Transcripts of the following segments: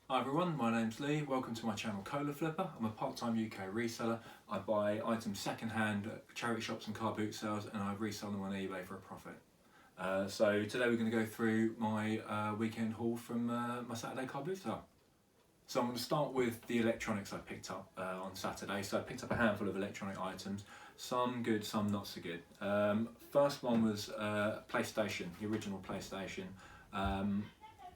Hi everyone, my name's Lee. Welcome to my channel Kola Flipper. I'm a part-time UK reseller. I buy items second-hand at charity shops and car boot sales, and I resell them on eBay for a profit. So today we're going to go through my weekend haul from my Saturday car boot sale. So I'm going to start with the electronics I picked up on Saturday. So I picked up a handful of electronic items, some good, some not so good. First one was PlayStation, the original PlayStation.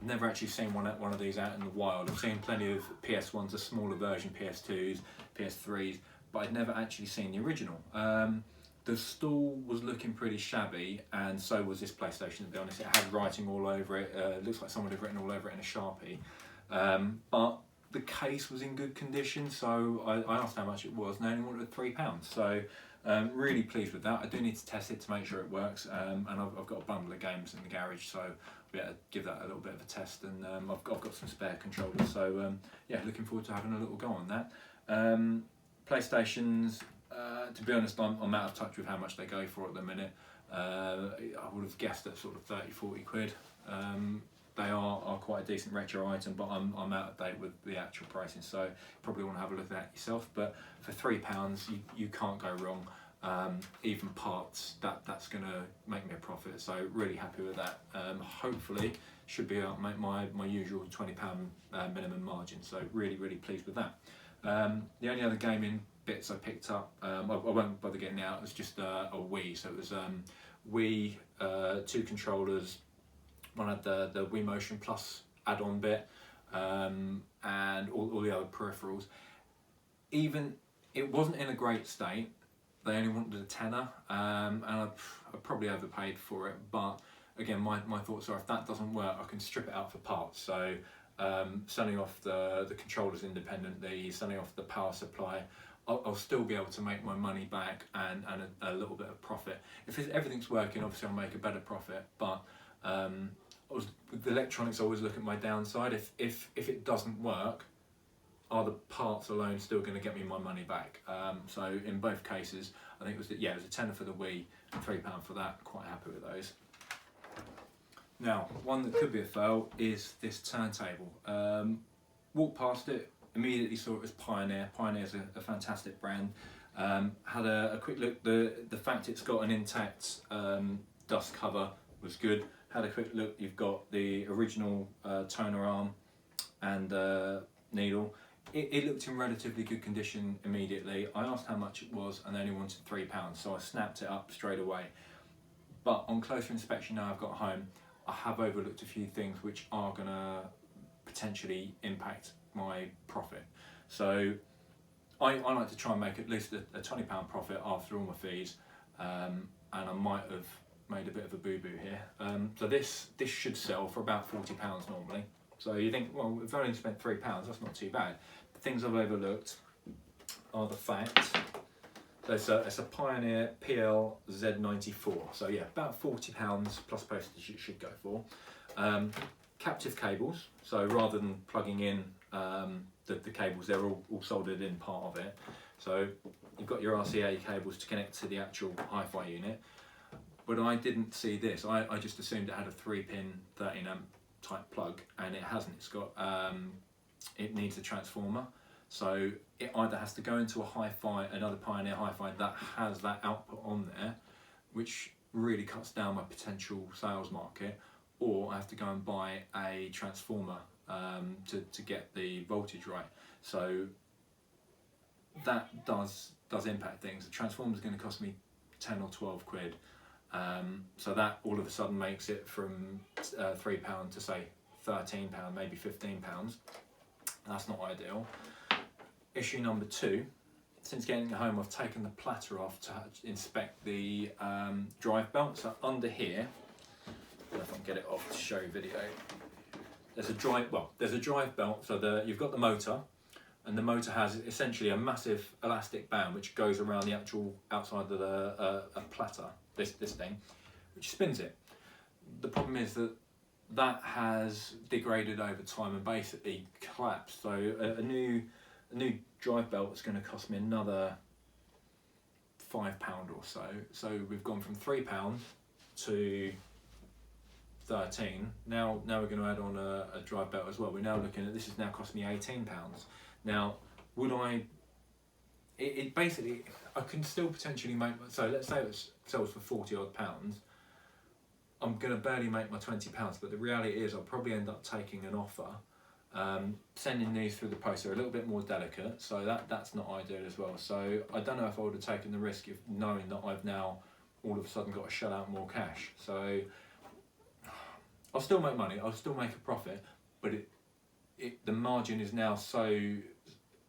Never actually seen one of these out in the wild. I've seen plenty of PS1s, a smaller version, PS2s, PS3s, but I'd never actually seen the original. The stall was looking pretty shabby, and so was this PlayStation, to be honest. It had writing all over it. It looks like someone had written all over it in a Sharpie. But the case was in good condition, so I asked how much it was, and they only wanted £3. So really pleased with that. I do need to test it to make sure it works, and I've got a bundle of games in the garage, so I'll be able to give that a little bit of a test, and I've got some spare controllers, so yeah, looking forward to having a little go on that. PlayStations, to be honest, I'm out of touch with how much they go for at the minute. I would have guessed at sort of 30-40 quid. They are quite a decent retro item, but I'm out of date with the actual pricing, so probably want to have a look at that yourself. But for £3, you can't go wrong. Even parts, that's going to make me a profit, so really happy with that. Hopefully should be able to make my usual £20 minimum margin, so really pleased with that. The only other gaming bits I picked up, I won't bother getting it out, it was just a Wii. So it was Wii, 2 controllers. One had the Wii Motion Plus add-on bit, and all the other peripherals. Even it wasn't in a great state. They only wanted a tenner, and I probably overpaid for it. But again, my thoughts are, if that doesn't work, I can strip it out for parts. So selling off the controllers independently, selling off the power supply, I'll still be able to make my money back and a little bit of profit. If everything's working, obviously I'll make a better profit. But with the electronics, I always look at my downside. If it doesn't work, are the parts alone still going to get me my money back? So in both cases, I think it was a tenner for the Wii, £3 for that. Quite happy with those. Now, one that could be a fail is this turntable. Walked past it, immediately saw it as Pioneer. Pioneer's a fantastic brand. Had a quick look. The fact it's got an intact dust cover was good. Had a quick look. You've got the original toner arm and needle. It looked in relatively good condition immediately. I asked how much it was, and they only wanted £3, so I snapped it up straight away. But on closer inspection, now I've got home, I have overlooked a few things which are going to potentially impact my profit. So I like to try and make at least a £20 profit after all my fees, and I might have made a bit of a boo-boo here. So this should sell for about £40 normally. So you think, well, we've only spent £3, that's not too bad. The things I've overlooked are the fact that it's a Pioneer PL Z94. So yeah, about £40 plus postage it should go for. Captive cables, so rather than plugging in the cables, they're all soldered in part of it. So you've got your RCA cables to connect to the actual hi-fi unit. But I didn't see this. I just assumed it had a 3-pin 13 amp type plug, and it hasn't. It's got it needs a transformer, so it either has to go into a hi-fi, another Pioneer hi-fi that has that output on there, which really cuts down my potential sales market, or I have to go and buy a transformer to get the voltage right. So that does impact things. The transformer is going to cost me 10 or 12 quid. So that all of a sudden makes it from £3 to say £13, maybe £15. That's not ideal. Issue number 2, since getting it home, I've taken the platter off to inspect the drive belt. So under here, I don't know if I can get it off to show you video. There's a drive belt. So you've got the motor, and the motor has essentially a massive elastic band which goes around the actual outside of a platter. This thing, which spins it. The problem is that has degraded over time and basically collapsed. So a new drive belt is going to cost me another £5 or so. So we've gone from £3 to 13. Now we're going to add on a drive belt as well. We're now looking at, this is now costing me £18. Now, would I, it basically, I can still potentially make, so let's say it sells for 40 odd pounds, I'm going to barely make my £20, but the reality is I'll probably end up taking an offer. Sending these through the post are a little bit more delicate, so that's not ideal as well. So I don't know if I would have taken the risk of knowing that I've now all of a sudden got to shell out more cash. So I'll still make money, I'll still make a profit, but the margin is now so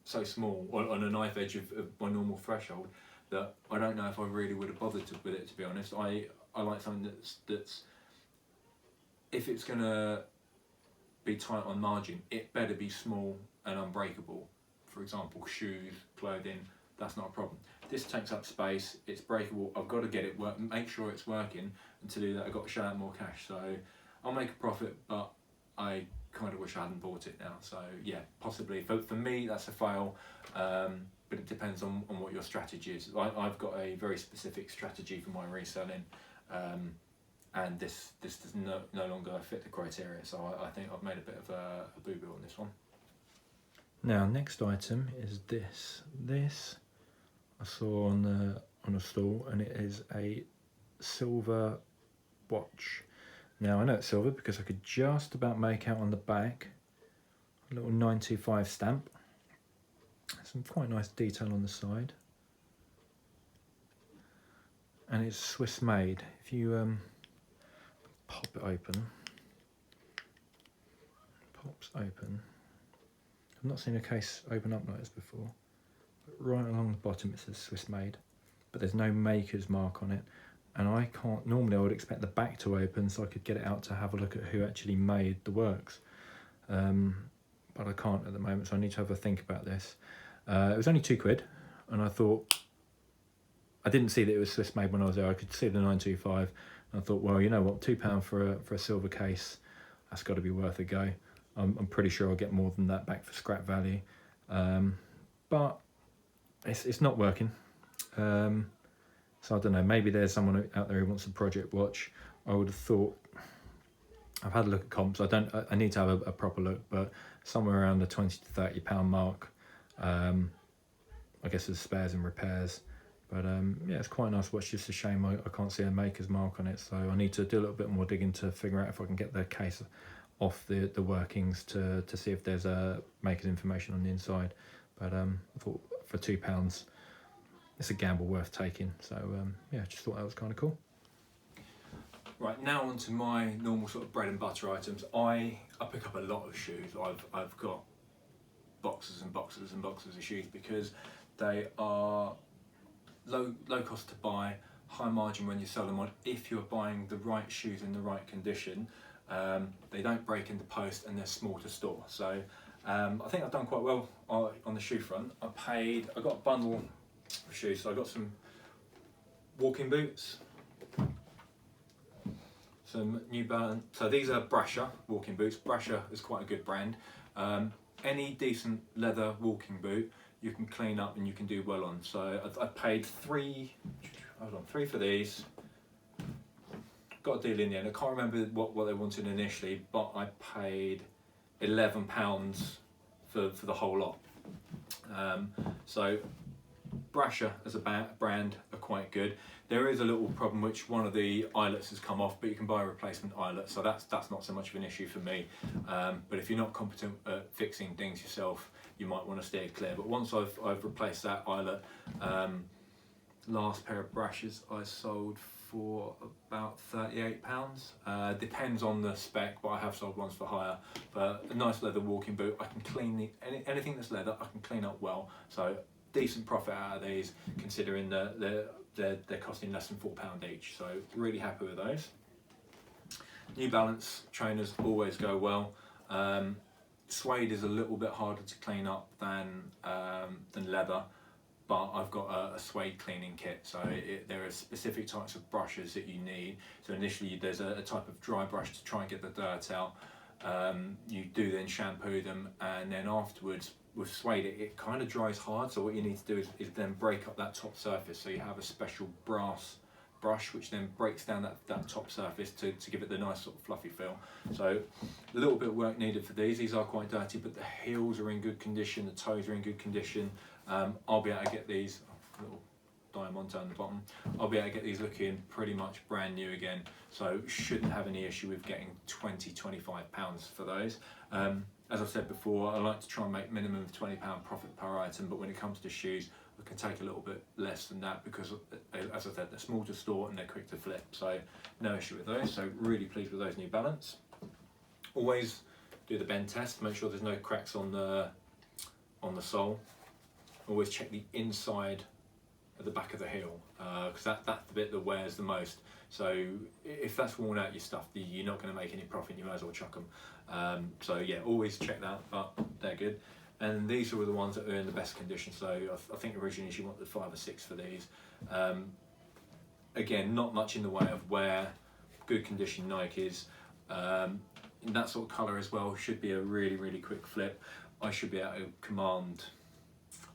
small, or on a knife edge of my normal threshold, that I don't know if I really would have bothered with it, to be honest. I like something that's if it's gonna be tight on margin, it better be small and unbreakable. For example, shoes, clothing, that's not a problem. This takes up space, it's breakable, I've got to get it work, make sure it's working, and to do that I've got to shell out more cash. So I'll make a profit, but I kind of wish I hadn't bought it now. So yeah, possibly for me that's a fail, but it depends on what your strategy is. I've got a very specific strategy for my reselling, and this does no longer fit the criteria, so I think I've made a bit of a boo-boo on this one. Now, next item is this. This I saw on a stall, and it is a silver watch. Now, I know it's silver because I could just about make out on the back a little 925 stamp. Some quite nice detail on the side, and it's Swiss made. If you pop it open, pops open. I've not seen a case open up like this before, but right along the bottom it says Swiss made, but there's no maker's mark on it, and I can't, normally I would expect the back to open so I could get it out to have a look at who actually made the works, but I can't at the moment, so I need to have a think about this. It was only £2, and I thought, I didn't see that it was Swiss made when I was there. I could see the 925, and I thought, well, you know what, £2 for a silver case, that's got to be worth a go. I'm pretty sure I'll get more than that back for scrap value, but it's not working. So I don't know, maybe there's someone out there who wants a project watch. I would have thought, I've had a look at comps, I need to have a proper look, but somewhere around the £20 to £30 mark. I guess there's spares and repairs, but yeah, it's quite a nice watch. Just a shame I can't see a maker's mark on it, so I need to do a little bit more digging to figure out if I can get the case off the workings to see if there's a maker's information on the inside. But I thought for £2 it's a gamble worth taking, so yeah, just thought that was kind of cool. Right, now on to my normal sort of bread and butter items. I pick up a lot of shoes. I've got boxes and boxes and boxes of shoes because they are low cost to buy, high margin when you sell them on. If you're buying the right shoes in the right condition, they don't break in the post and they're small to store. So I think I've done quite well on the shoe front. I got a bundle of shoes, so I got some walking boots, some New Balance. So these are Brasher walking boots. Brasher is quite a good brand. Any decent leather walking boot you can clean up and you can do well on. So I paid three for these. Got a deal in the end. I can't remember what they wanted initially, but I paid £11 for the whole lot. So Brasher as a brand are quite good. There is a little problem which one of the eyelets has come off, but you can buy a replacement eyelet, so that's not so much of an issue for me. But if you're not competent at fixing things yourself, you might want to steer clear. But once I've replaced that eyelet, last pair of brushes I sold for about £38. Depends on the spec, but I have sold ones for higher. But a nice leather walking boot, I can clean anything that's leather, I can clean up well. So decent profit out of these, considering they're costing less than £4 each. So really happy with those. New Balance trainers always go well. Suede is a little bit harder to clean up than leather, but I've got a suede cleaning kit. So there are specific types of brushes that you need. So initially there's a type of dry brush to try and get the dirt out. You do then shampoo them, and then afterwards with suede it kind of dries hard. So what you need to do is then break up that top surface. So you have a special brass brush, which then breaks down that top surface to give it the nice sort of fluffy feel. So a little bit of work needed for these. These are quite dirty, but the heels are in good condition, the toes are in good condition. I'll be able to get these, little diamond on the bottom, I'll be able to get these looking pretty much brand new again, so shouldn't have any issue with getting £20–25 for those. As I've said before, I like to try and make minimum of £20 profit per item, but when it comes to shoes, I can take a little bit less than that because, as I said, they're small to store and they're quick to flip, so no issue with those. So really pleased with those New Balance. Always do the bend test to make sure there's no cracks on the sole. Always check the inside at the back of the heel, because that's the bit that wears the most. So if that's worn out your stuff, you're not going to make any profit. You might as well chuck them. So yeah, always check that, but they're good. And these are the ones that are in the best condition. So I think originally she wanted 5 or 6 for these. Again, not much in the way of wear, good condition Nikes. In that sort of colour as well, should be a really, really quick flip. I should be able to command,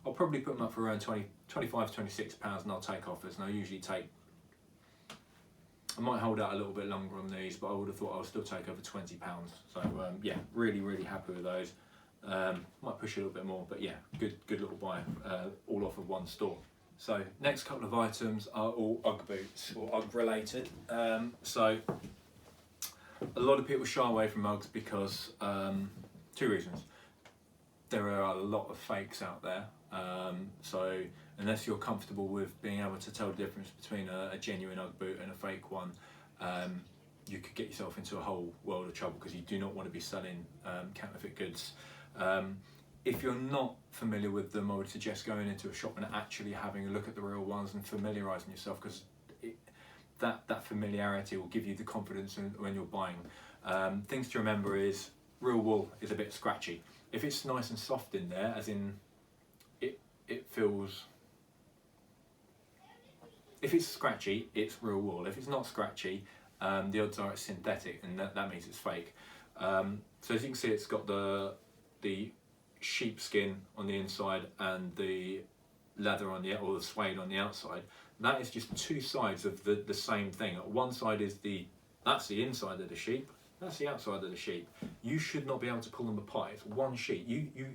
I'll probably put them up for around 25–26 and I'll take offers, and I usually take, I might hold out a little bit longer on these, but I would have thought I'll still take over £20. So yeah, really, really happy with those. Might push a little bit more, but yeah, good little buy, all off of one store. So next couple of items are all UGG boots, or UGG related. So a lot of people shy away from UGGs because 2 reasons. There are a lot of fakes out there, so unless you're comfortable with being able to tell the difference between a genuine UGG boot and a fake one, you could get yourself into a whole world of trouble because you do not want to be selling counterfeit goods. If you're not familiar with them, I would suggest going into a shop and actually having a look at the real ones and familiarising yourself, because that familiarity will give you the confidence when you're buying. Things to remember is real wool is a bit scratchy. If it's nice and soft in there, as in it feels, if it's scratchy, it's real wool. If it's not scratchy, the odds are it's synthetic, and that means it's fake. So as you can see, it's got the sheepskin on the inside and the leather on or the suede on the outside. That is just 2 sides of the same thing. One side is that's the inside of the sheep, that's the outside of the sheep. You should not be able to pull them apart. It's one sheet.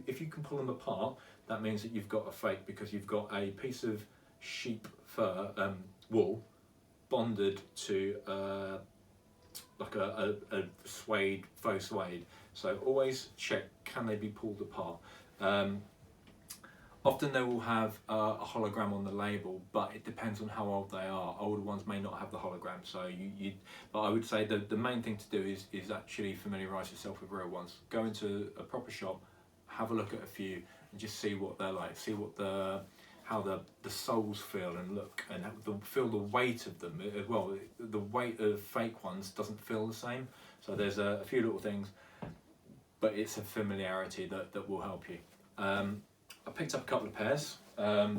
If you can pull them apart, that means that you've got a fake, because you've got a piece of sheep fur, wool, bonded to like a suede, faux suede. So always check, can they be pulled apart? Often they will have a hologram on the label, but it depends on how old they are. Older ones may not have the hologram, so but I would say the main thing to do is actually familiarise yourself with real ones. Go into a proper shop, have a look at a few, and just see what they're like. See what how the soles feel and look, and feel the weight of them. Well, the weight of fake ones doesn't feel the same. So there's a few little things, but it's a familiarity that will help you. I picked up a couple of pairs. I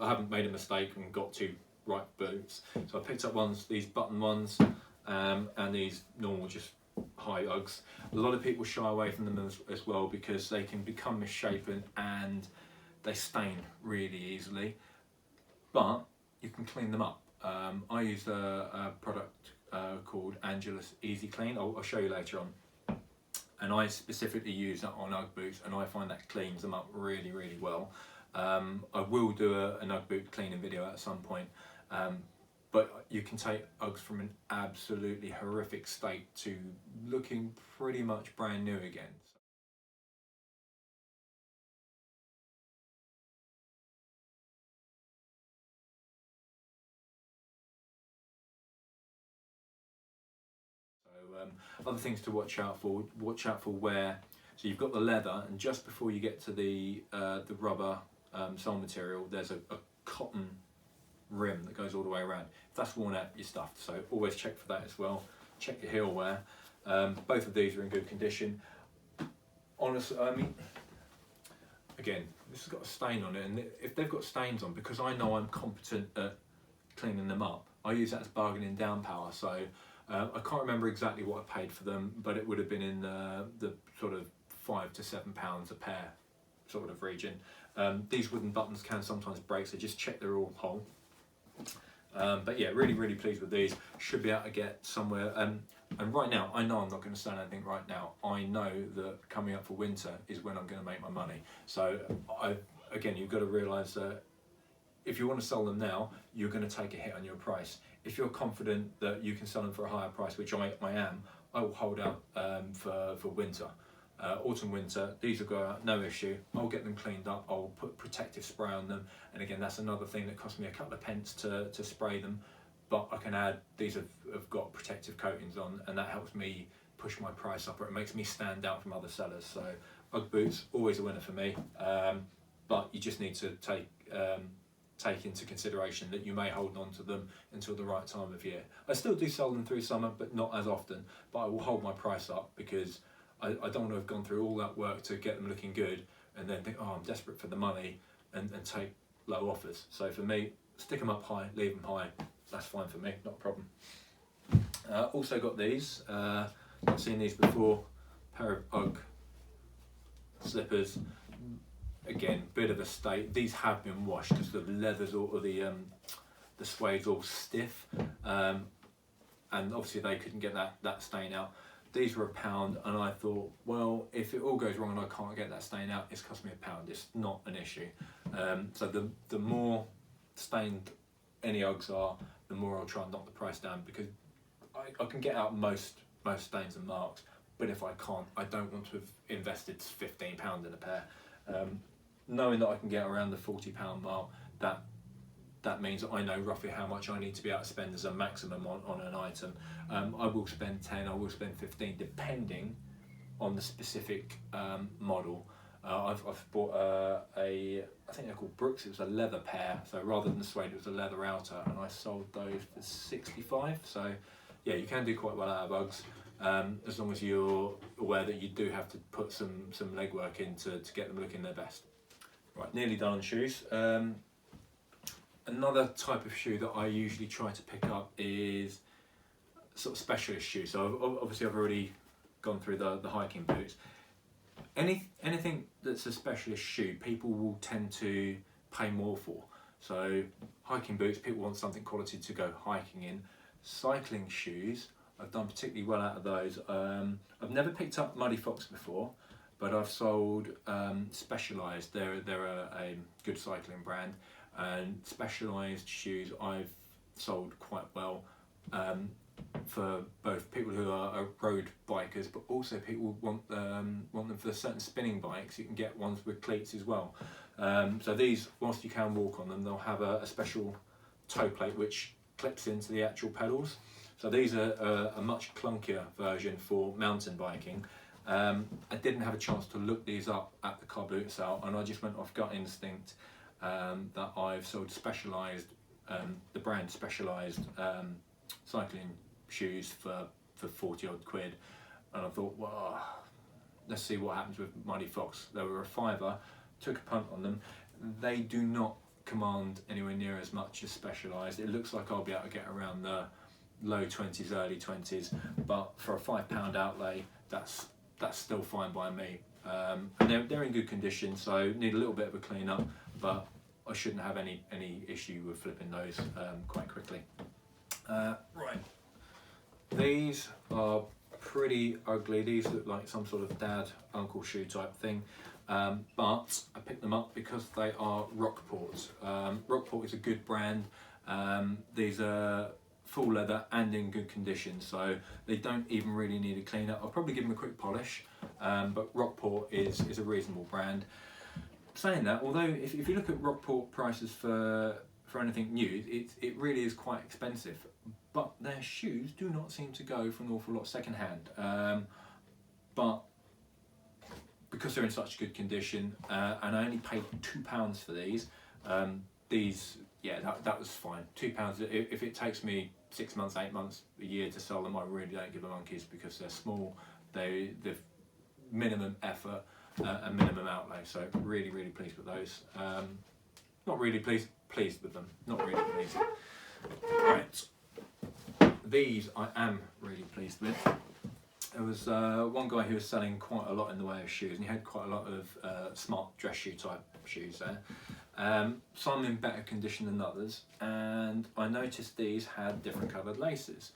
haven't made a mistake and got 2 right boots. So I picked up these button ones, and these normal just high Uggs. A lot of people shy away from them as well because they can become misshapen and they stain really easily, but you can clean them up. I use a product called Angelus Easy Clean. I'll show you later on. And I specifically use that on UGG boots, and I find that cleans them up really, really well. I will do an UGG boot cleaning video at some point, but you can take Uggs from an absolutely horrific state to looking pretty much brand new again. Other things to watch out for wear. So you've got the leather, and just before you get to the rubber sole material, there's a cotton rim that goes all the way around. If that's worn out, you're stuffed. So always check for that as well. Check your heel wear. Both of these are in good condition. Honestly, I mean, again, this has got a stain on it, and if they've got stains on, because I know I'm competent at cleaning them up, I use that as bargaining down power. So I can't remember exactly what I paid for them, but it would have been in the sort of £5 to £7 a pair sort of region. These wooden buttons can sometimes break, so just check they're all whole. But yeah, really pleased with these. Should be able to get somewhere. And right now, I know I'm not going to sell anything right now. I know that coming up for winter is when I'm going to make my money. So again, you've got to realise that if you want to sell them now, you're going to take a hit on your price. If you're confident that you can sell them for a higher price, which I am, I will hold out for winter. Autumn, winter, these will go out, no issue. I'll get them cleaned up, I'll put protective spray on them. And again, that's another thing that cost me a couple of pence to spray them. But I can add, these have got protective coatings on, and that helps me push my price up, or it makes me stand out from other sellers. So Ugg boots, always a winner for me. But you just need to take into consideration that you may hold on to them until the right time of year. I still do sell them through summer, but not as often. But I will hold my price up because I don't want to have gone through all that work to get them looking good and then think, oh, I'm desperate for the money, and take low offers. So for me, stick them up high, leave them high. That's fine for me, not a problem. Also got these, I've seen these before, pair of Ugg slippers. Again, bit of a state. These have been washed because the leathers or the suede's all stiff, and obviously they couldn't get that stain out. These were £1, and I thought, well, if it all goes wrong and I can't get that stain out, it's cost me £1. It's not an issue. So the more stained any Uggs are, the more I'll try and knock the price down, because I can get out most stains and marks, but if I can't, I don't want to have invested £15 in a pair. Knowing that I can get around the £40 mark, that means that I know roughly how much I need to be able to spend as a maximum on an item. I will spend 10, I will spend 15, depending on the specific model. I've bought I think they're called Brooks. It was a leather pair, so rather than the suede, it was a leather outer, and I sold those for 65. So yeah, you can do quite well out of Uggs, as long as you're aware that you do have to put some legwork in to get them looking their best. Right, nearly done on shoes. Another type of shoe that I usually try to pick up is sort of specialist shoes. So obviously I've already gone through the hiking boots. Anything that's a specialist shoe, people will tend to pay more for. So hiking boots, people want something quality to go hiking in. Cycling shoes, I've done particularly well out of those. I've never picked up Muddy Fox before, but I've sold Specialized. They're a good cycling brand, and Specialized shoes I've sold quite well. For both people who are road bikers, but also people want them for certain spinning bikes. You can get ones with cleats as well. So these, whilst you can walk on them, they'll have a special toe plate which clips into the actual pedals. So these are a much clunkier version for mountain biking. I didn't have a chance to look these up at the car boot sale, and I just went off gut instinct that I've sold Specialized, the brand Specialized cycling shoes for 40 odd quid, and I thought, well, let's see what happens with Muddy Fox. They were a £5, took a punt on them. They do not command anywhere near as much as Specialized. It looks like I'll be able to get around the low 20s, early 20s, but for a £5 outlay, that's still fine by me. And they're in good condition, so need a little bit of a clean up, but I shouldn't have any issue with flipping those quite quickly. Right, these are pretty ugly. These look like some sort of dad uncle shoe type thing, but I picked them up because they are Rockport. Rockport is a good brand. These are full leather and in good condition, so they don't even really need a clean up. I'll probably give them a quick polish, but Rockport is a reasonable brand. Saying that, although if you look at Rockport prices for anything new, it really is quite expensive, but their shoes do not seem to go for an awful lot second hand. But because they're in such good condition, and I only paid £2 for these, yeah, that was fine. £2. If it takes me 6 months, 8 months, a year to sell them, I really don't give a monkeys, because they're small, they're minimum effort and minimum outlay. So really pleased with those. Not really pleased with them. Not really pleased. Right, these I am really pleased with. There was one guy who was selling quite a lot in the way of shoes, and he had quite a lot of smart dress shoe type shoes there. Some in better condition than others, and I noticed these had different coloured laces.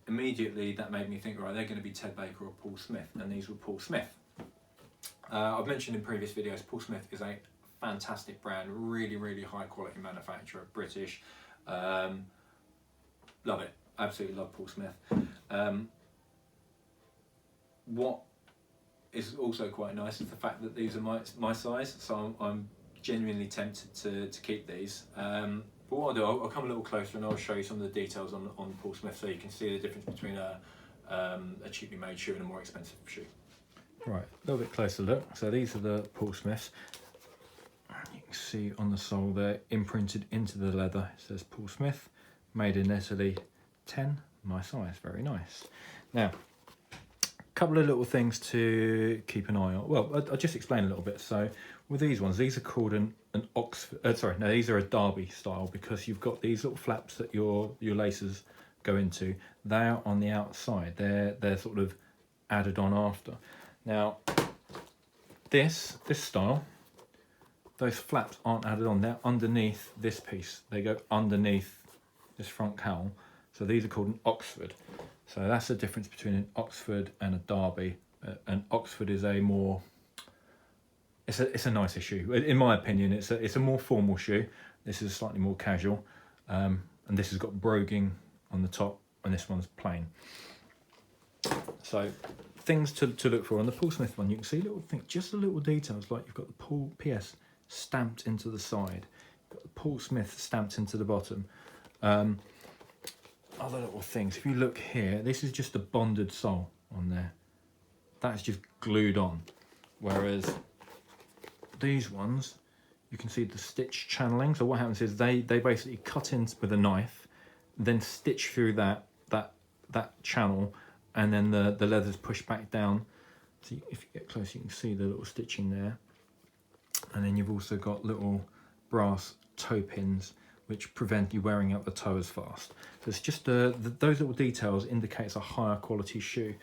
Immediately that made me think, right, they're going to be Ted Baker or Paul Smith, and these were Paul Smith. I've mentioned in previous videos, Paul Smith is a fantastic brand, really high quality manufacturer, British. Love it, absolutely love Paul Smith. What is also quite nice is the fact that these are my size, so I'm genuinely tempted to keep these. But what I'll do, I'll come a little closer and I'll show you some of the details on Paul Smith, so you can see the difference between a cheaply made shoe and a more expensive shoe. Right, a little bit closer look. So these are the Paul Smiths. You can see on the sole there, imprinted into the leather, it says Paul Smith, made in Italy, 10, my size, very nice. Now, a couple of little things to keep an eye on. Well, I'll just explain a little bit. So with these ones, these are called an Oxford, these are a Derby style, because you've got these little flaps that your laces go into. They're on the outside, they're sort of added on after. Now, this style, those flaps aren't added on, they're underneath this piece. They go underneath this front cowl. So these are called an Oxford. So that's the difference between an Oxford and a Derby. An Oxford is a more, it's a nicer shoe. In my opinion, it's a more formal shoe. This is slightly more casual. And this has got broguing on the top, and this one's plain. So things to look for on the Paul Smith one, you can see little things, just the little details, like you've got the Paul PS stamped into the side, you've got the Paul Smith stamped into the bottom. Other little things, if you look here, this is just a bonded sole on there. That's just glued on. Whereas these ones, you can see the stitch channeling. So what happens is they basically cut in with a knife, then stitch through that channel, and then the leather's pushed back down. So if you get close, you can see the little stitching there. And then you've also got little brass toe pins which prevent you wearing out the toe as fast. So it's just those little details indicates a higher quality shoe.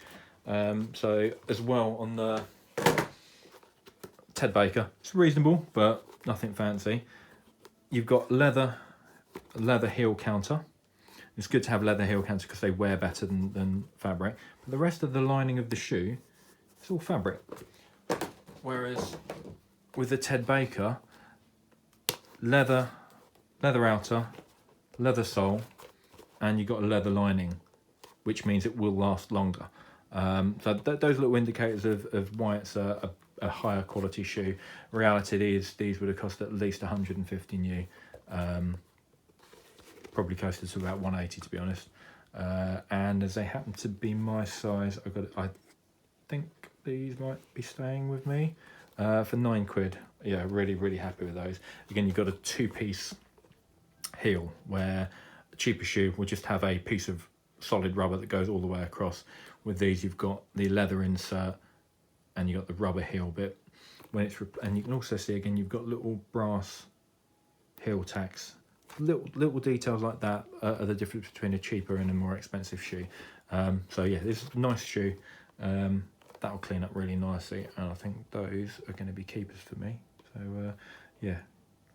So as well on the Ted Baker, it's reasonable but nothing fancy. You've got leather heel counter. It's good to have leather heel counter because they wear better than fabric. But the rest of the lining of the shoe, it's all fabric. Whereas with the Ted Baker, leather outer, leather sole, and you've got a leather lining, which means it will last longer. So those little indicators of why it's a higher quality shoe. Reality is these would have cost at least 150 new. Probably closer to about 180 to be honest. And as they happen to be my size, I think these might be staying with me for £9. Yeah, really happy with those. Again, you've got a two-piece heel where a cheaper shoe will just have a piece of solid rubber that goes all the way across. With these, you've got the leather insert and you've got the rubber heel bit. And you can also see again, you've got little brass heel tacks. Little details like that are the difference between a cheaper and a more expensive shoe. So yeah, this is a nice shoe. That'll clean up really nicely, and I think those are going to be keepers for me. So yeah,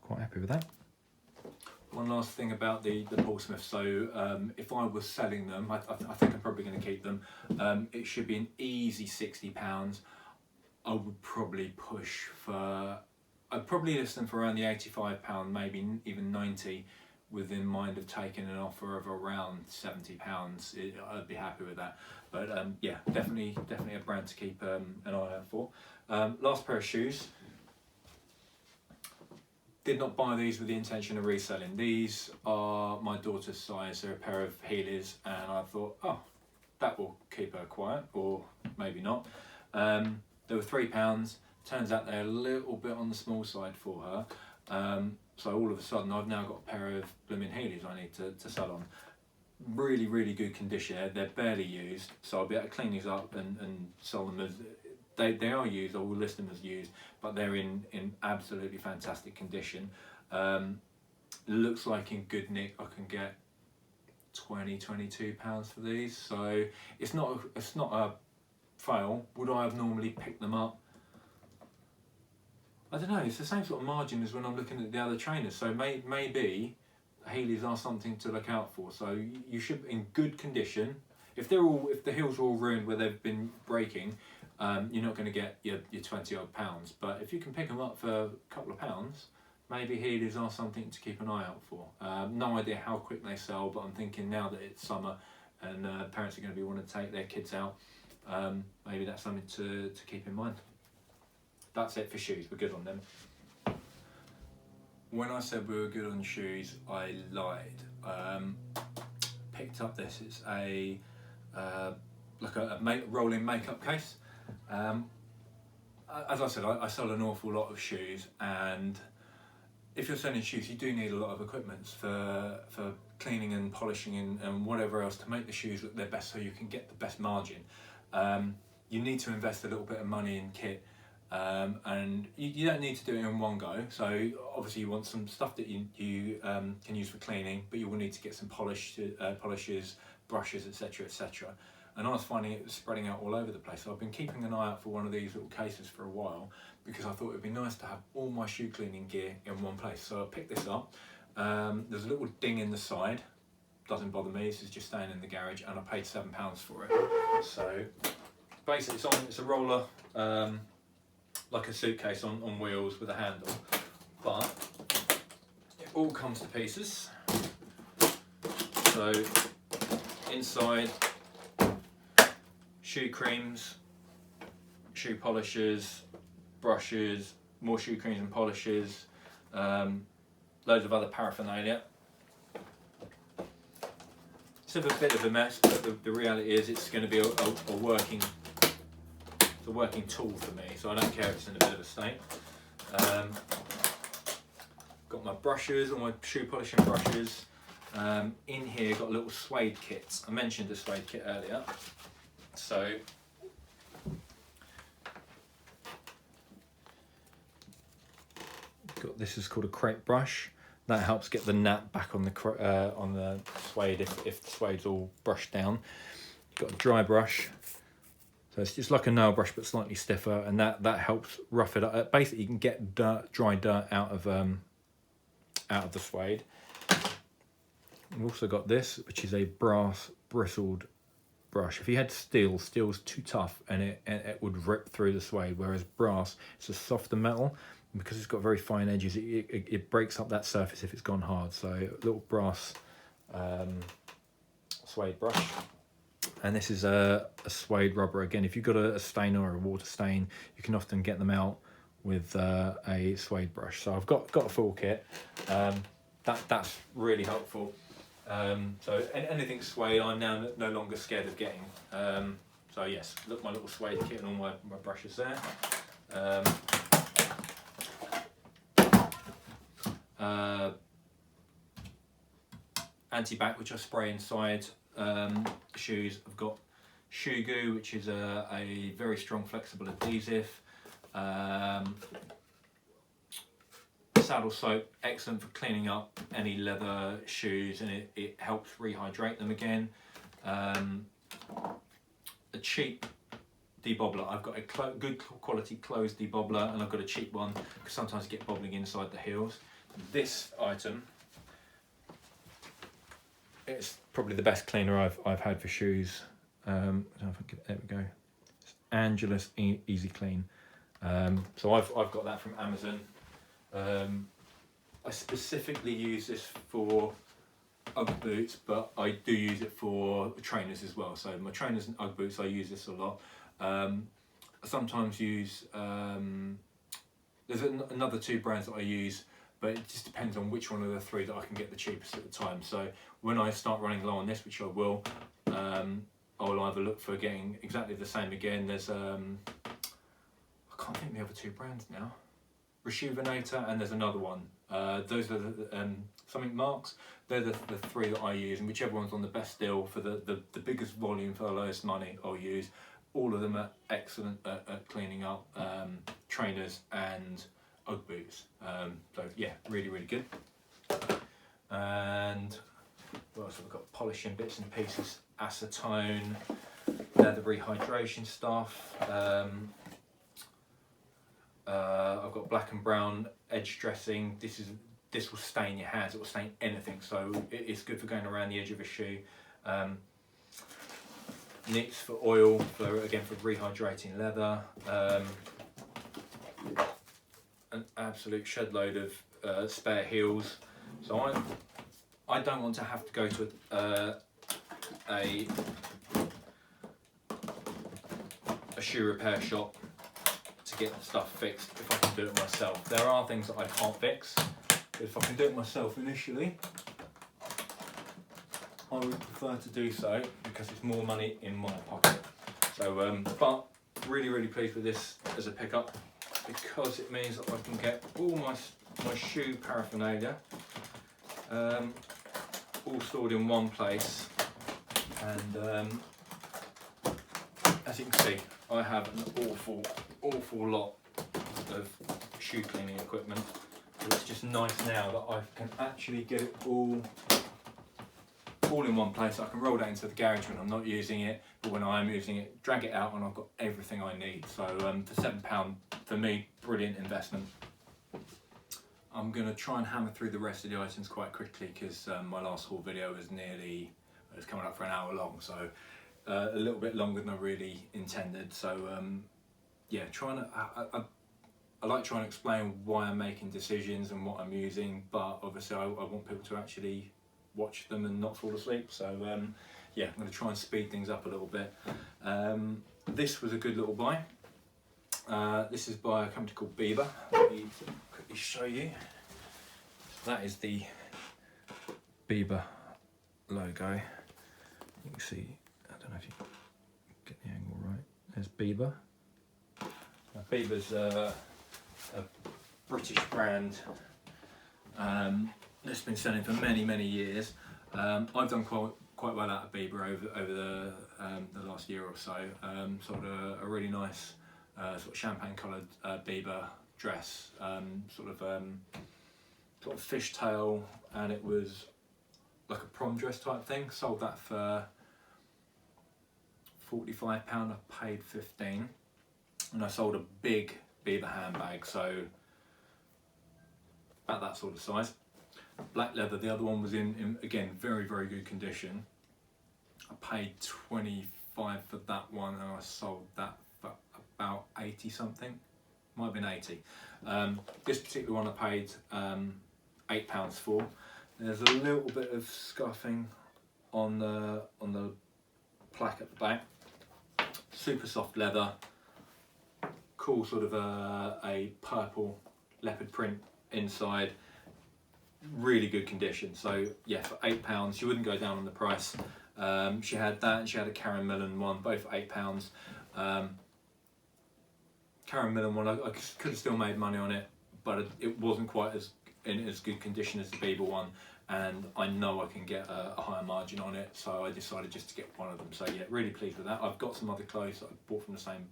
quite happy with that. One last thing about the Paul Smith. So if I was selling them, I think I'm probably going to keep them. It should be an easy £60. I would probably push for, I'd probably list them for around the £85, maybe even 90, within mind of taking an offer of around £70. I'd be happy with that. But yeah, definitely a brand to keep an eye out for. Last pair of shoes. Did not buy these with the intention of reselling. These are my daughter's size. They're a pair of Heelys, and I thought, oh, that will keep her quiet, or maybe not. They were £3. Turns out they're a little bit on the small side for her. So all of a sudden, I've now got a pair of blooming Heelys I need to sell on. Really good condition. They're barely used, so I'll be able to clean these up and sell them as, they are used. I will list them as used, but they're in absolutely fantastic condition. Looks like in good nick I can get £22 for these, so it's not a fail. Would I have normally picked them up? I don't know, it's the same sort of margin as when I'm looking at the other trainers. So maybe Heelys are something to look out for. So you should, in good condition, if the heels are all ruined where they've been breaking, you're not going to get your 20 odd pounds. But if you can pick them up for a couple of pounds, maybe Heelys are something to keep an eye out for. No idea how quick they sell, but I'm thinking now that it's summer and parents are going to be wanting to take their kids out, maybe that's something to keep in mind. That's it for shoes, we're good on them. When I said we were good on shoes, I lied. Picked up this, it's a like a rolling makeup case. As I said, I sell an awful lot of shoes, and if you're selling shoes, you do need a lot of equipment for cleaning and polishing and whatever else to make the shoes look their best so you can get the best margin. You need to invest a little bit of money in kit, and you don't need to do it in one go. So obviously you want some stuff that you can use for cleaning, but you will need to get some polishes, brushes, etc, etc. And I was finding it was spreading out all over the place. So I've been keeping an eye out for one of these little cases for a while, because I thought it would be nice to have all my shoe cleaning gear in one place. So I picked this up. There's a little ding in the side. Doesn't bother me, this is just staying in the garage, and I paid £7 for it. So basically it's a roller, like a suitcase on wheels with a handle, but it all comes to pieces. So inside, shoe creams, shoe polishes, brushes, more shoe creams and polishes, loads of other paraphernalia. It's a bit of a mess, but the reality is it's going to be a working tool for me, so I don't care if it's in a bit of a state. Got my brushes, all my shoe polishing brushes. In here got a little suede kit. I mentioned the suede kit earlier. So this is called a crepe brush. That helps get the nap back on the suede if the suede's all brushed down. You've got a dry brush, so it's just like a nail brush but slightly stiffer, and that helps rough it up. Basically, you can get dry dirt out of the suede. We've also got this, which is a brass bristled brush. If you had steel's too tough and it would rip through the suede, whereas brass, it's a softer metal. Because it's got very fine edges, it breaks up that surface if it's gone hard. So a little brass suede brush. And this is a suede rubber. Again, if you've got a stain or a water stain, you can often get them out with a suede brush. So I've got a full kit. That's really helpful. So anything suede, I'm now no longer scared of getting. So yes, look, my little suede kit and all my brushes there. Anti-back, which I spray inside shoes. I've got shoe goo, which is a very strong flexible adhesive. Saddle soap, excellent for cleaning up any leather shoes, and it helps rehydrate them again. A cheap debobbler. I've got a good quality closed debobbler, and I've got a cheap one because sometimes you get bobbling inside the heels. This item, it's probably the best cleaner I've had for shoes. I don't know if I can, there we go. It's Angelus Easy Clean. So I've got that from Amazon. I specifically use this for UGG boots, but I do use it for trainers as well. So my trainers and UGG boots, I use this a lot. I sometimes use, there's another two brands that I use, but it just depends on which one of the three that I can get the cheapest at the time. So when I start running low on this, which I will, I'll either look for getting exactly the same again. There's, I can't think of the other two brands now. Reshoevn8r, and there's another one. Those are something Markks. They're the three that I use, and whichever one's on the best deal for the biggest volume for the lowest money, I'll use. All of them are excellent at cleaning up trainers and UGG boots. So yeah, really, really good. And what else have we got? Polishing bits and pieces, acetone, leather rehydration stuff. I've got black and brown edge dressing. This will stain your hands, it will stain anything, so it's good for going around the edge of a shoe. Nits for oil, again for rehydrating leather. An absolute shed load of spare heels. So I don't want to have to go to a shoe repair shop to get the stuff fixed if I can do it myself. There are things that I can't fix, but if I can do it myself initially, I would prefer to do so because it's more money in my pocket. So, but really pleased with this as a pickup because it means that I can get all my shoe paraphernalia all stored in one place, and as you can see, I have an awful lot of shoe cleaning equipment. So it's just nice now that I can actually get it all in one place. I can roll that into the garage when I'm not using it, but when I am using it, drag it out and I've got everything I need. So for £7, for me, brilliant investment. I'm going to try and hammer through the rest of the items quite quickly because my last haul video was coming up for an hour long, so a little bit longer than I really intended. So yeah, I like trying to explain why I'm making decisions and what I'm using, but obviously I want people to actually watch them and not fall asleep. So yeah, I'm going to try and speed things up a little bit. This was a good little buy. This is by a company called Bieber. Let me quickly show you. So that is the Bieber logo. You can see, I don't know if you get the angle right. There's Bieber. Now, Bieber's a British brand that's been selling for many years. I've done quite well out of Bieber over the last year or so. Sold a really nice sort of champagne coloured Bieber dress, sort of fishtail, and it was like a prom dress type thing. Sold that for £45. I paid 15, and I sold a big Bieber handbag, so about that sort of size. Black leather. The other one was in again very good condition. I paid 25 for that one, and I sold that for about 80 something. Might have been 80. This particular one I paid £8 for. There's a little bit of scuffing on the plaque at the back. Super soft leather. Cool sort of a purple leopard print inside. Really good condition. So yeah, for £8 you wouldn't go down on the price. She had that, and she had a Karen Millen one, both for £8. Karen Millen one, I could have still made money on it, but it wasn't quite in as good condition as the Bieber one, and I know I can get a higher margin on it, so I decided just to get one of them. So yeah, really pleased with that. I've got some other clothes that I bought from the same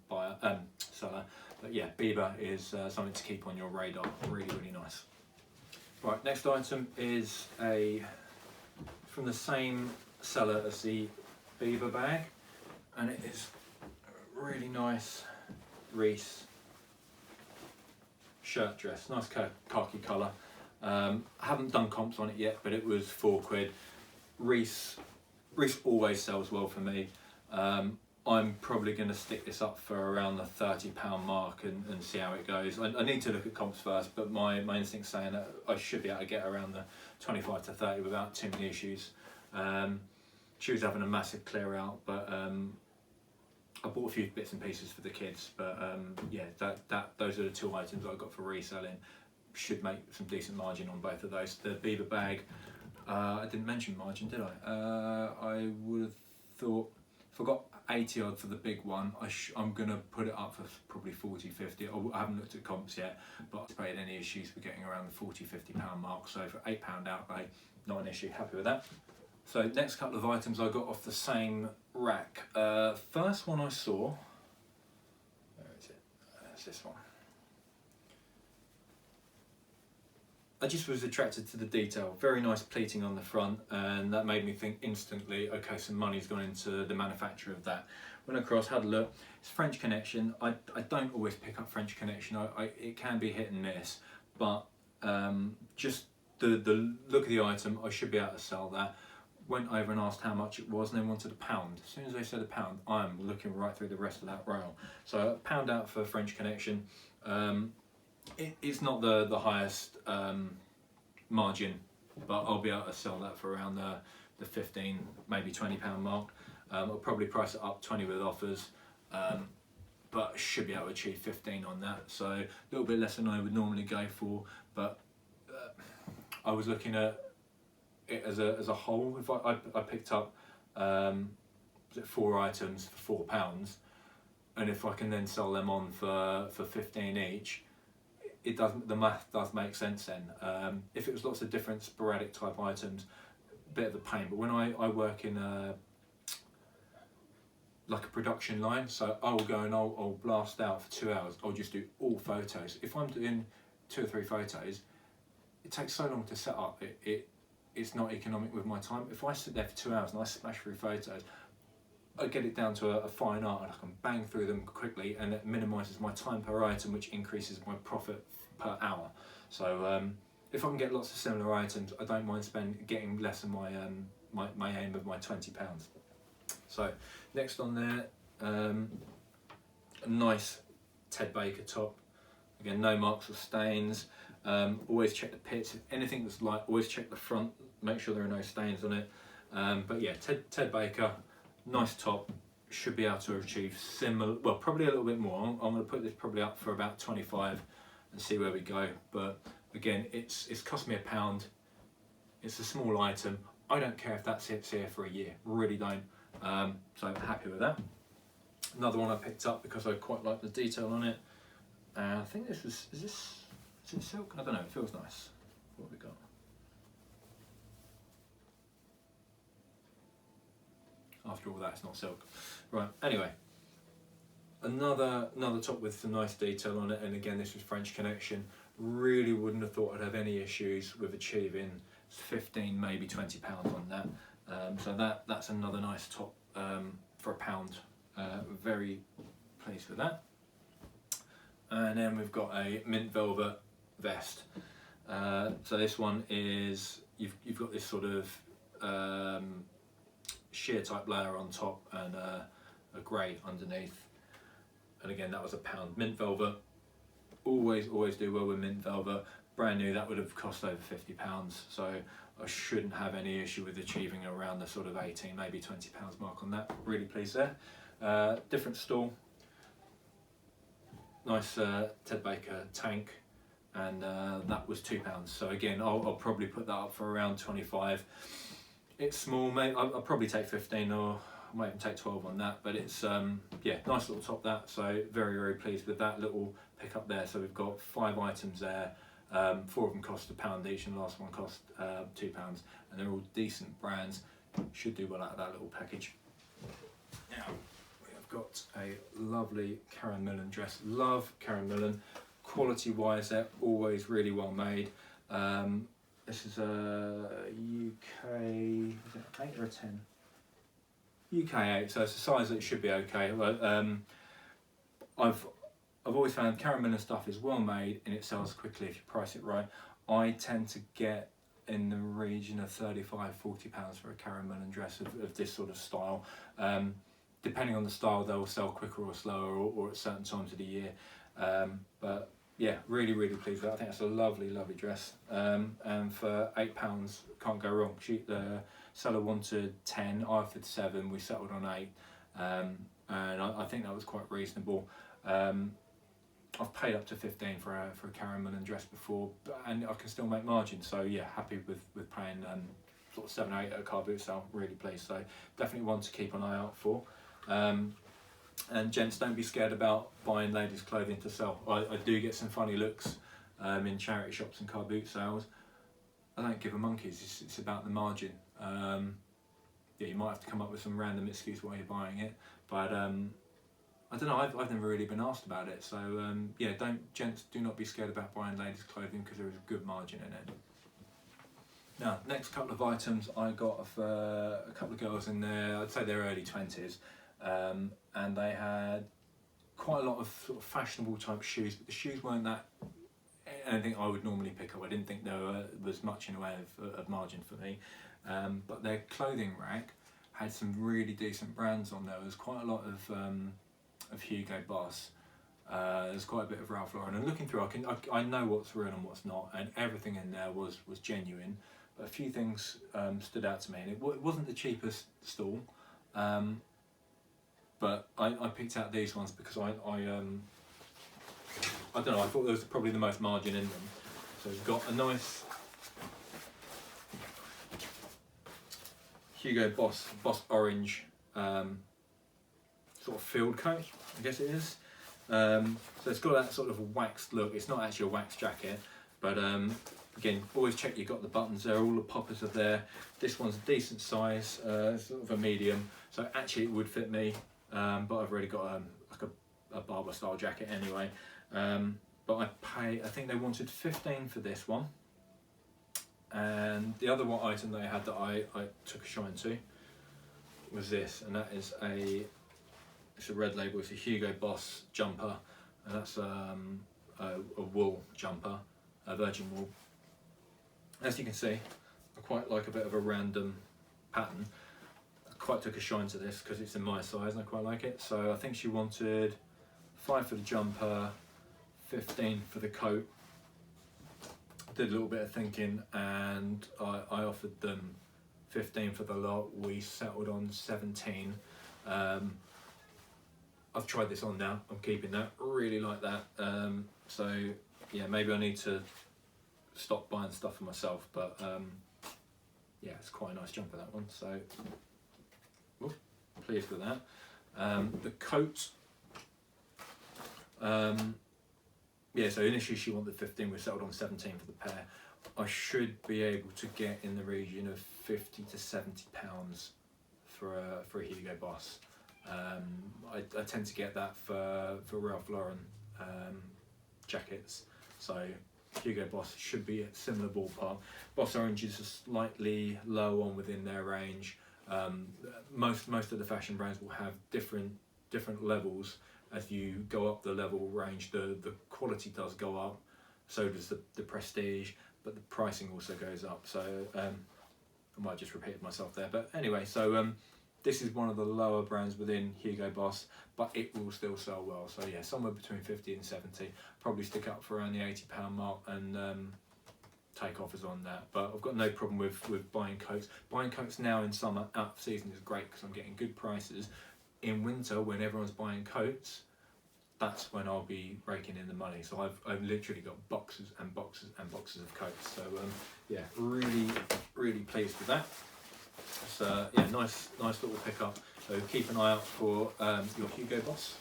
seller, but yeah, Bieber is something to keep on your radar. Really nice. Right, next item is from the same seller as the Bieber bag, and it is a really nice Reese shirt dress, nice khaki colour. I haven't done comps on it yet, but it was £4. Reese always sells well for me. I'm probably going to stick this up for around the £30 mark and see how it goes. I need to look at comps first, but my instinct's saying that I should be able to get around the 25 to 30 without too many issues. She was having a massive clear out, but I bought a few bits and pieces for the kids. But yeah, those are the two items I got for reselling. Should make some decent margin on both of those. The Bieber bag, I didn't mention margin, did I? I would have thought, if I got 80 odd for the big one, I'm going to put it up for probably 40, 50. I haven't looked at comps yet, but I've paid any issues for getting around the 40, £50 mark. So for £8 outlay, not an issue, happy with that. So next couple of items I got off the same rack. First one I saw, where is it? It's this one. I just was attracted to the detail. Very nice pleating on the front, and that made me think instantly, okay, some money's gone into the manufacture of that. went across, had a look. It's French Connection. I don't always pick up French Connection. It can be hit and miss, but just the look of the item, I should be able to sell that. Went over and asked how much it was, and they wanted £1. As soon as they said £1, I'm looking right through the rest of that rail. So £1 out for French Connection. It's not the highest margin, but I'll be able to sell that for around the 15, maybe £20 mark. I'll probably price it up 20 with offers, but I should be able to achieve 15 on that. So a little bit less than I would normally go for, but I was looking at it as a whole. If I picked up 4 items for £4, and if I can then sell them on for 15 each, it doesn't. The math does make sense then. If it was lots of different sporadic type items, a bit of a pain. But when I work in like a production line, so I'll go and I'll blast out for 2 hours. I'll just do all photos. If I'm doing 2 or 3 photos, it takes so long to set up. It's not economic with my time. If I sit there for 2 hours and I smash through photos, I get it down to a fine art, and I can bang through them quickly, and it minimises my time per item, which increases my profit per hour. So if I can get lots of similar items, I don't mind getting less than my aim of my £20. So next on there, a nice Ted Baker top. Again, no marks or stains. Always check the pits. If anything that's light, always check the front. Make sure there are no stains on it. But yeah, Ted Baker, nice top. Should be able to achieve similar. Well, probably a little bit more. I'm going to put this probably up for about 25 and see where we go. But again, it's cost me £1. It's a small item. I don't care if that sits here for a year. Really don't. So I'm happy with that. Another one I picked up because I quite like the detail on it. I think this was, is it silk? I don't know, it feels nice. What have we got? After all that, it's not silk. Right, anyway. Another top with some nice detail on it, and again, this was French Connection. Really wouldn't have thought I'd have any issues with achieving 15, maybe £20 on that. So that's another nice top for £1. Very pleased with that. And then we've got a mint velvet vest. So this one is, you've got this sort of sheer type layer on top and a grey underneath. And again, that was £1. Mint velvet. Always do well with mint velvet. Brand new, that would have cost over £50. So I shouldn't have any issue with achieving around the sort of 18, maybe £20 mark on that. Really pleased there. Different stall. Nice Ted Baker tank, and that was £2. So again, I'll probably put that up for around 25. It's small, mate. I'll probably take 15, or I might even take 12 on that. But it's yeah, nice little top that. So very pleased with that little pickup there. So we've got 5 items there. 4 of them cost £1 each, and the last one cost £2, and they're all decent brands. Should do well out of that little package. Now, got a lovely Karen Millen dress. Love Karen Millen. Quality wise, they're always really well made. This is a UK, is it 8 or a 10? UK 8, so it's a size that should be okay. I've always found Karen Millen stuff is well made and it sells quickly if you price it right. I tend to get in the region of £35–40 for a Karen Millen dress of this sort of style. Depending on the style, they'll sell quicker or slower, or at certain times of the year. But yeah, really pleased with that. I think that's a lovely dress. And for £8, can't go wrong. The seller wanted 10, I offered 7, we settled on 8. And I think that was quite reasonable. I've paid up to 15 for a Karen Millen dress before, and I can still make margin. So yeah, happy with paying sort of 7 or 8 at a car boot sale. Really pleased. So definitely one to keep an eye out for. And gents, don't be scared about buying ladies' clothing to sell. I do get some funny looks in charity shops and car boot sales. I don't give a monkeys. It's about the margin. Yeah, you might have to come up with some random excuse why you're buying it, but I don't know. I've never really been asked about it. So yeah, gents, do not be scared about buying ladies' clothing, because there is a good margin in it. Now, next couple of items I got for a couple of girls in their, I'd say their early 20s. and they had quite a lot of sort of fashionable type shoes, but the shoes weren't that anything I would normally pick up. I didn't think there was much in the way of margin for me, but their clothing rack had some really decent brands on there. There was quite a lot of Hugo Boss. There's quite a bit of Ralph Lauren, and looking through, I know what's real and what's not, and everything in there was genuine. But a few things stood out to me, and it wasn't the cheapest stall, but I picked out these ones because I don't know, I thought there was probably the most margin in them. So we've got a nice Hugo Boss orange sort of field coat, I guess it is. So it's got that sort of waxed look. It's not actually a wax jacket, but again, always check you've got the buttons there. All the poppers are there. This one's a decent size, sort of a medium. So actually it would fit me, but I've already got like a barber style jacket anyway. But I think they wanted 15 for this one. And the other one item they had that I took a shine to was this, and that is it's a red label. It's a Hugo Boss jumper, and that's a wool jumper, a virgin wool. As you can see, I quite like a bit of a random pattern. I quite took a shine to this because it's in my size and I quite like it. So I think she wanted 5 for the jumper, 15 for the coat. Did a little bit of thinking, and I offered them 15 for the lot. We settled on 17. I've tried this on now. I'm keeping that. Really like that. So yeah, maybe I need to stop buying stuff for myself. But yeah, it's quite a nice jumper, that one. So pleased with that. The coat. Yeah, so initially she wanted 15, we settled on 17 for the pair. I should be able to get in the region of 50 to 70 pounds for a Hugo Boss. I tend to get that for Ralph Lauren jackets, so Hugo Boss should be a similar ballpark. Boss Orange is slightly low on within their range. Most of the fashion brands will have different levels. As you go up the level range, the quality does go up, so does the prestige, but the pricing also goes up. So I might just repeat myself there, but anyway, so this is one of the lower brands within Hugo Boss, but it will still sell well. So yeah, somewhere between 50 and 70, probably stick up for around the £80 mark and take offers on that. But I've got no problem with buying coats. Buying coats now in summer out of season is great because I'm getting good prices. In winter, when everyone's buying coats, that's when I'll be raking in the money. So I've literally got boxes and boxes and boxes of coats. So yeah, really pleased with that. So yeah, nice little pickup. So keep an eye out for your Hugo Boss.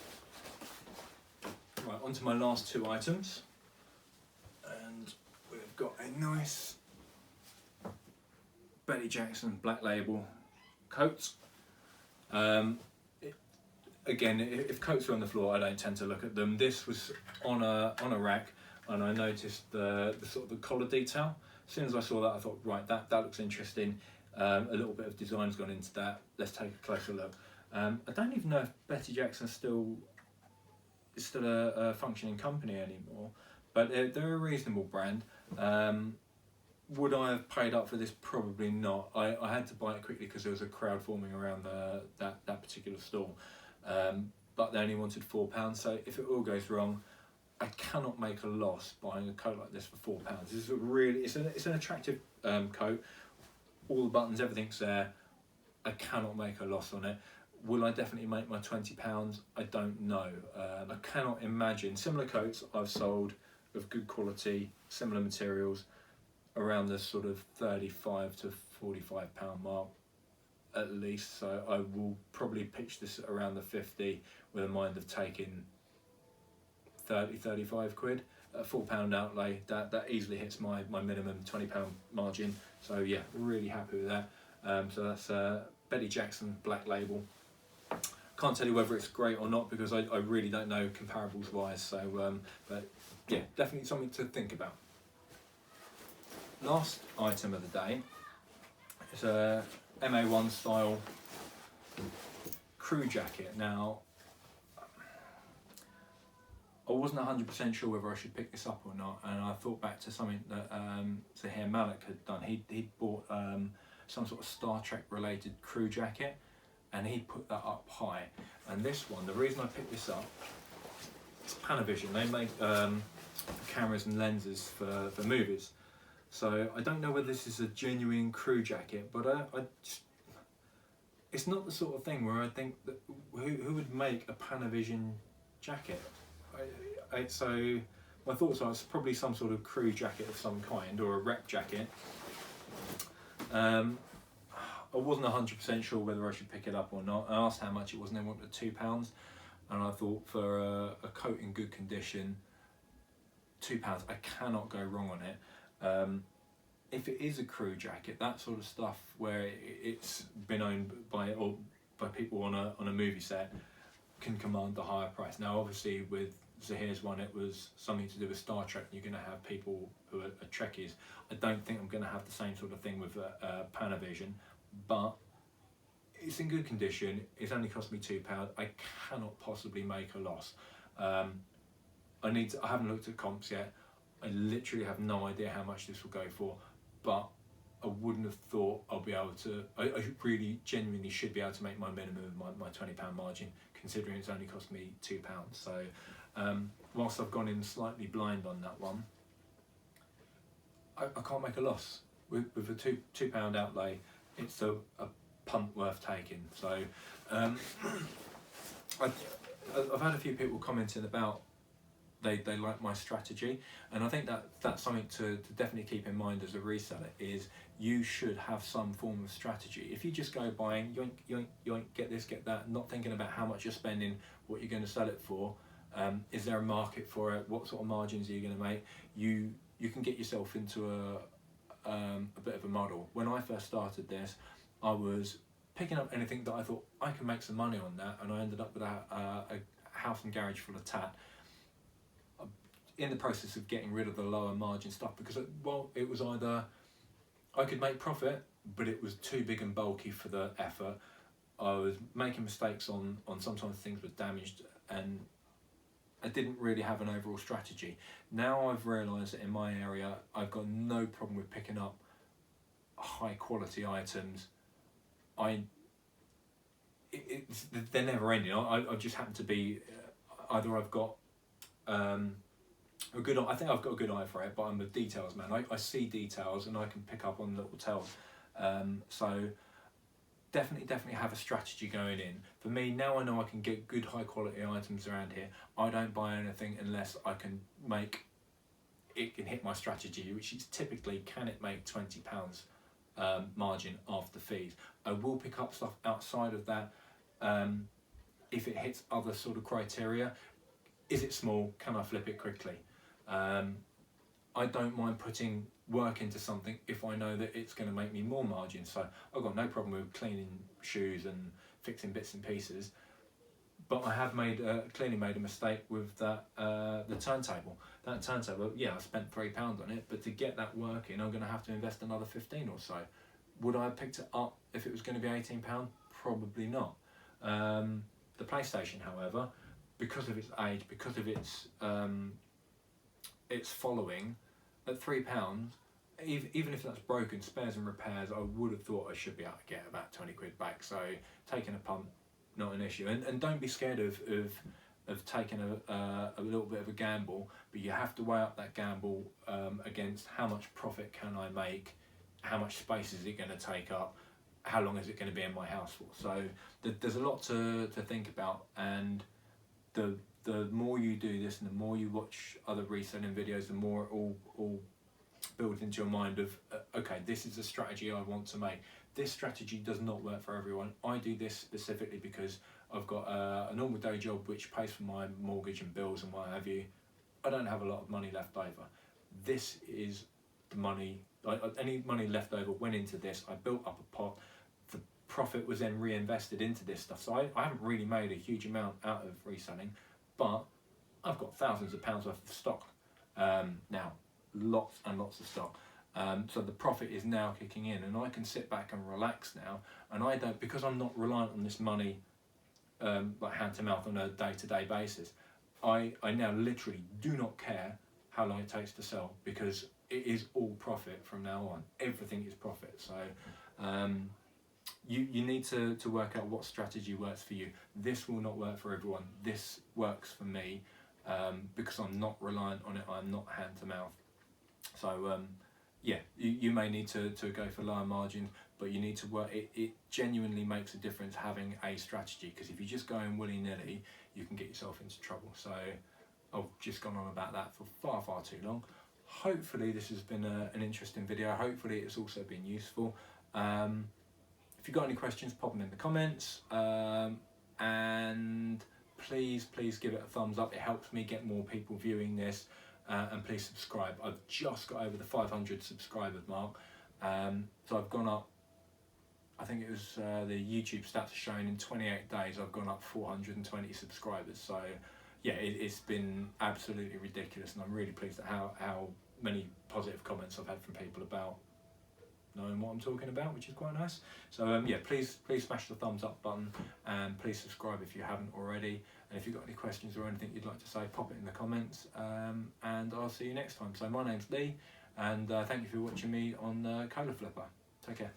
Right, on to my last two items, and we've got a nice Betty Jackson Black Label coat. Again, if coats are on the floor, I don't tend to look at them. This was on a rack, and I noticed the sort of the collar detail. As soon as I saw that, I thought, right, that looks interesting. A little bit of design's gone into that. Let's take a closer look. I don't even know if Betty Jackson is still a functioning company anymore, but they're a reasonable brand. Would I have paid up for this? Probably not. I had to buy it quickly because there was a crowd forming around that particular stall. But they only wanted £4, so if it all goes wrong, I cannot make a loss buying a coat like this for £4. This is it's an attractive coat. All the buttons, everything's there. I cannot make a loss on it. Will I definitely make my £20? I don't know. I cannot imagine. Similar coats I've sold of good quality, similar materials, around the sort of £35 to £45 mark at least. So I will probably pitch this around the 50 with a mind of taking 30-35 quid. A £4 outlay, that easily hits my minimum £20 margin. So yeah, really happy with that. So that's Betty Jackson Black Label. Can't tell you whether it's great or not because I really don't know comparables wise. So but yeah, definitely something to think about. Last item of the day is a MA1 style crew jacket. Now, I wasn't 100% sure whether I should pick this up or not, and I thought back to something that Markk had done. He'd bought some sort of Star Trek related crew jacket, and he put that up high. And this one, the reason I picked this up, it's Panavision. They make cameras and lenses for movies. So I don't know whether this is a genuine crew jacket, but it's not the sort of thing where I think that who would make a Panavision jacket. So my thoughts are it's probably some sort of crew jacket of some kind, or a rep jacket. I wasn't 100% sure whether I should pick it up or not. I asked how much it was and they wanted £2, and I thought for a coat in good condition, £2, I cannot go wrong on it. If it is a crew jacket, that sort of stuff where it's been owned by people on a movie set, can command a higher price. Now obviously with Zahir's one, it was something to do with Star Trek, and you're going to have people who are Trekkies. I don't think I'm going to have the same sort of thing with Panavision, but it's in good condition. It's only cost me £2. I cannot possibly make a loss. I haven't looked at comps yet. I literally have no idea how much this will go for, but I wouldn't have thought I'll be able to. I really genuinely should be able to make my minimum of my £20 margin, considering it's only cost me £2. So whilst I've gone in slightly blind on that one, I can't make a loss. With a £2 outlay, it's a punt worth taking. So I've had a few people commenting about they like my strategy, and I think that's something to definitely keep in mind as a reseller, is you should have some form of strategy. If you just go buying yoink yoink yoink, get this, get that, not thinking about how much you're spending, what you're going to sell it for, is there a market for it, what sort of margins are you going to make, you can get yourself into a bit of a muddle. When I first started this, I was picking up anything that I thought I can make some money on that, and I ended up with a house and garage full of tat, in the process of getting rid of the lower margin stuff, because it was either I could make profit, but it was too big and bulky for the effort. I was making mistakes on sometimes things were damaged, and I didn't really have an overall strategy. Now I've realised that in my area I've got no problem with picking up high quality items. They're never ending. I just happen to be either I've got I think I've got a good eye for it, but I'm a details man. I see details and I can pick up on little tells. So definitely have a strategy going in. For me, now I know I can get good high quality items around here. I don't buy anything unless I can make it can hit my strategy, which is typically, can it make £20 margin after fees. I will pick up stuff outside of that if it hits other sort of criteria. Is it small? Can I flip it quickly? I don't mind putting work into something if I know that it's going to make me more margin. So I've got no problem with cleaning shoes and fixing bits and pieces. But I have clearly made a mistake with that the turntable. That turntable, yeah, I spent £3 on it, but to get that working, I'm going to have to invest another 15 or so. Would I have picked it up if it was going to be £18? Probably not. The PlayStation, however, because of its age, because of its following, at £3, even if that's broken, spares and repairs, I would have thought I should be able to get about 20 quid back. So taking a punt, not an issue. And don't be scared of taking a little bit of a gamble, but you have to weigh up that gamble against how much profit can I make, how much space is it going to take up, how long is it going to be in my house for. So there's a lot to think about, and the more you do this and the more you watch other reselling videos, the more it all builds into your mind of, okay, this is a strategy I want to make. This strategy does not work for everyone. I do this specifically because I've got a normal day job which pays for my mortgage and bills and what have you. I don't have a lot of money left over. This is the money, any money left over went into this. I built up a pot. The profit was then reinvested into this stuff. So I haven't really made a huge amount out of reselling, but I've got thousands of pounds worth of stock now, lots and lots of stock. So the profit is now kicking in, and I can sit back and relax now, and I don't, because I'm not reliant on this money like hand to mouth on a day-to-day basis, I now literally do not care how long it takes to sell, because it is all profit from now on. Everything is profit. So you need to work out what strategy works for you. This will not work for everyone. This works for me because I'm not reliant on it. I'm not hand to mouth. So yeah, you may need to go for lower margins, but you need to work. It genuinely makes a difference having a strategy, because if you just go in willy-nilly, you can get yourself into trouble. So I've just gone on about that for far too long. Hopefully this has been an interesting video. Hopefully it's also been useful. If you've got any questions, pop them in the comments, and please give it a thumbs up. It helps me get more people viewing this, and please subscribe. I've just got over the 500 subscribers mark, so I've gone up, I think it was the YouTube stats are showing in 28 days I've gone up 420 subscribers. So yeah, it's been absolutely ridiculous, and I'm really pleased at how many positive comments I've had from people about knowing what I'm talking about, which is quite nice. So yeah, please smash the thumbs up button, and please subscribe if you haven't already. And if you've got any questions or anything you'd like to say, pop it in the comments, and I'll see you next time. So my name's Lee, and thank you for watching me on Kola Flipper. Take care.